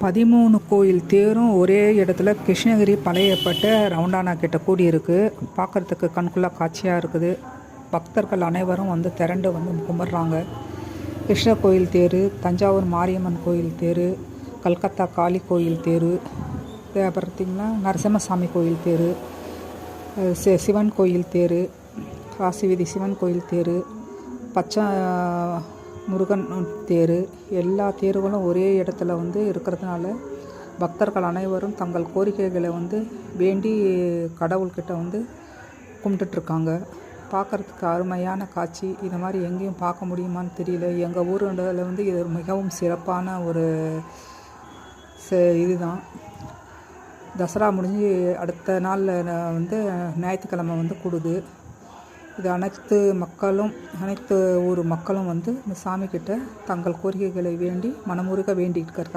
13 கோயில் தேரும் ஒரே இடத்துல கிருஷ்ணகிரி பழையப்பட்ட ரவுண்டானா கிட்ட கூடியிருக்கு. பார்க்குறதுக்கு கண்குள்ளா காட்சியாக இருக்குது. பக்தர்கள் அனைவரும் வந்து திரண்டு வந்து கும்பிட்றாங்க. கிருஷ்ண கோயில் தேர், தஞ்சாவூர் மாரியம்மன் கோயில் தேர், கல்கத்தா காளி கோயில் தேர், பார்த்திங்கன்னா நரசிம்மசாமி கோயில் தேர், சிவன் கோயில் தேர், காசி வீதி சிவன் கோயில் தேர், பச்சை முருகன் தேர், எல்லா தேர்களும் ஒரே இடத்துல வந்து இருக்கிறதுனால பக்தர்கள் அனைவரும் தங்கள் கோரிக்கைகளை வந்து வேண்டி கடவுள்கிட்ட வந்து கும்பிட்டுட்ருக்காங்க. பார்க்குறதுக்கு அருமையான காட்சி. இது மாதிரி எங்கேயும் பார்க்க முடியுமான்னு தெரியல. எங்கள் ஊரில் வந்து இது மிகவும் சிறப்பான ஒரு இதுதான். தசரா முடிஞ்சு அடுத்த நாளில் வந்து ஞாயிற்றுக்கிழமை வந்து கூடுது. இது அனைத்து ஊர் மக்களும் வந்து இந்த சாமிக்கிட்ட தங்கள் கோரிக்கைகளை வேண்டி மனமுருக வேண்டிட்டு இருக்காங்க.